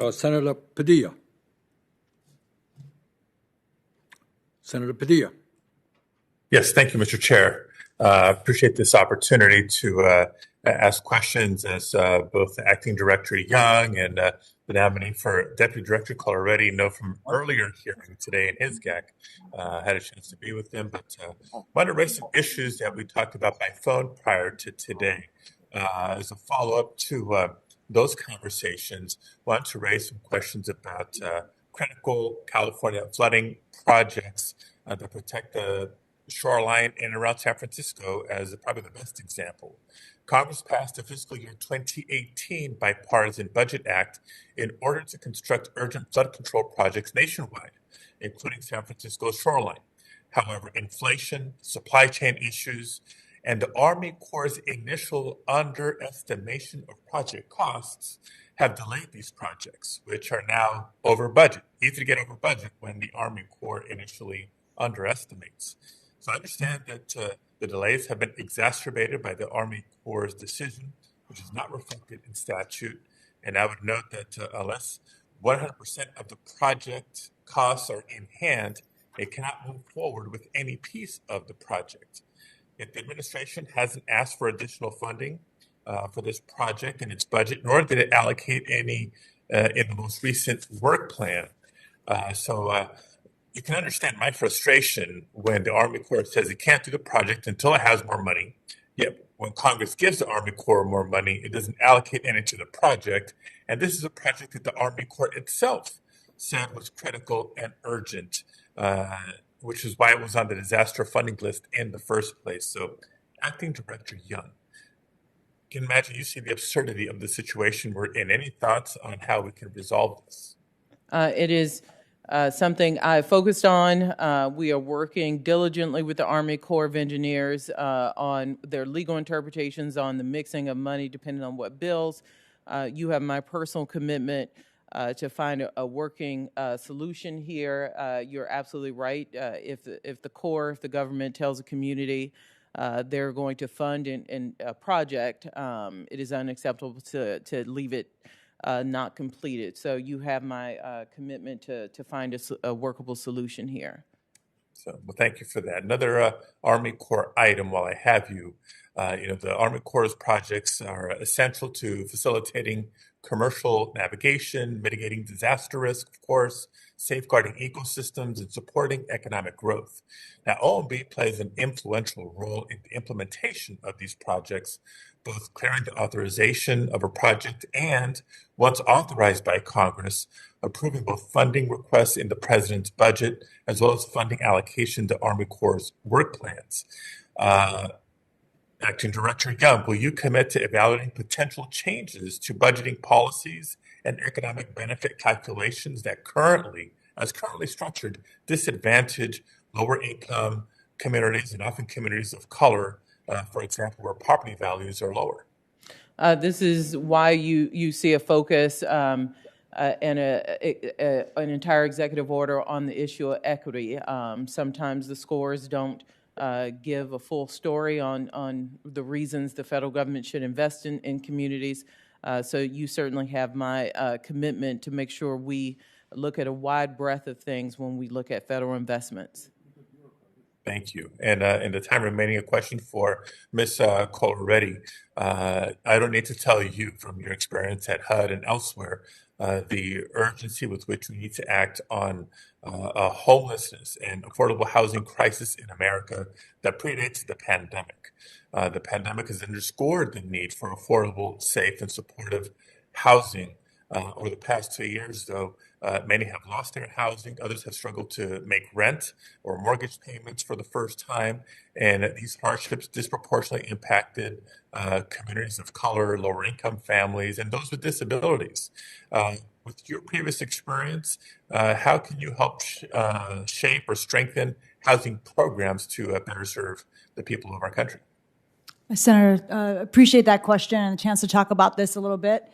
Senator Padilla. Senator Padilla. Yes, thank you, Mr. Chair. Appreciate this opportunity to ask questions as both the Acting Director Young and the nominee for Deputy Director already know from earlier hearing today in his GAC. Had a chance to be with him, but wanted to raise some issues that we talked about by phone prior to today. As a follow-up to those conversations, want to raise some questions about critical California flooding projects that protect the shoreline in and around San Francisco as probably the best example. Congress passed the fiscal year 2018 Bipartisan Budget Act in order to construct urgent flood control projects nationwide, including San Francisco's shoreline. However, inflation, supply chain issues, and the Army Corps' initial underestimation of project costs have delayed these projects, which are now over budget. Easy to get over budget when the Army Corps initially underestimates. So I understand that the delays have been exacerbated by the Army Corps' decision, which is not reflected in statute. And I would note that unless 100% of the project costs are in hand, it cannot move forward with any piece of the project. Yet the administration hasn't asked for additional funding for this project in its budget, nor did it allocate any in the most recent work plan. You can understand my frustration when the Army Corps says it can't do the project until it has more money. Yet when Congress gives the Army Corps more money, it doesn't allocate any to the project. And this is a project that the Army Corps itself said was critical and urgent, which is why it was on the disaster funding list in the first place. So, Acting Director Young, you can imagine you see the absurdity of the situation we're in. Any thoughts on how we can resolve this? It is something I focused on. We are working diligently with the Army Corps of Engineers on their legal interpretations on the mixing of money depending on what bills. You have my personal commitment to find a working solution here. You're absolutely right. If the government tells a community they're going to fund in a project, it is unacceptable to leave it not completed. So you have my commitment to find a workable solution here. So, well, thank you for that. Another Army Corps item while I have you. The Army Corps' projects are essential to facilitating commercial navigation, mitigating disaster risk, of course, safeguarding ecosystems, and supporting economic growth. Now, OMB plays an influential role in the implementation of these projects, both clearing the authorization of a project and, once authorized by Congress, approving both funding requests in the president's budget as well as funding allocation to Army Corps' work plans. Acting Director Young, will you commit to evaluating potential changes to budgeting policies and economic benefit calculations that currently structured, disadvantage lower income communities and often communities of color, for example, where property values are lower? This is why you see a focus and an entire executive order on the issue of equity. Sometimes the scores don't give a full story on the reasons the federal government should invest in communities. So you certainly have my commitment to make sure we look at a wide breadth of things when we look at federal investments. Thank you. And in the time remaining, a question for Ms. Coloretti. I don't need to tell you from your experience at HUD and elsewhere the urgency with which we need to act on a homelessness and affordable housing crisis in America that predates the pandemic. The pandemic has underscored the need for affordable, safe, and supportive housing. Over the past 2 years, though, many have lost their housing. Others have struggled to make rent or mortgage payments for the first time. And these hardships disproportionately impacted communities of color, lower income families, and those with disabilities. With your previous experience, how can you help shape or strengthen housing programs to better serve the people of our country? Senator, appreciate that question and a chance to talk about this a little bit.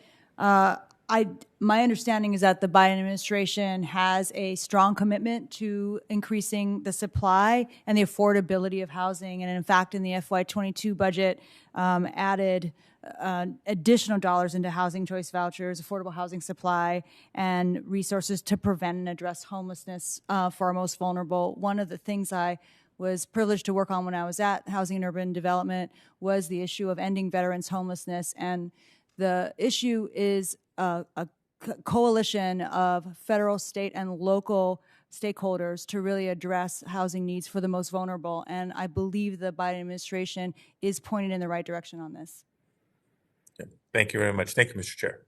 My understanding is that the Biden administration has a strong commitment to increasing the supply and the affordability of housing. And in fact, in the FY22 budget, added additional dollars into housing choice vouchers, affordable housing supply, and resources to prevent and address homelessness for our most vulnerable. One of the things I was privileged to work on when I was at Housing and Urban Development was the issue of ending veterans' homelessness. And the issue is a coalition of federal, state, and local stakeholders to really address housing needs for the most vulnerable. And I believe the Biden administration is pointed in the right direction on this. Thank you very much. Thank you, Mr. Chair.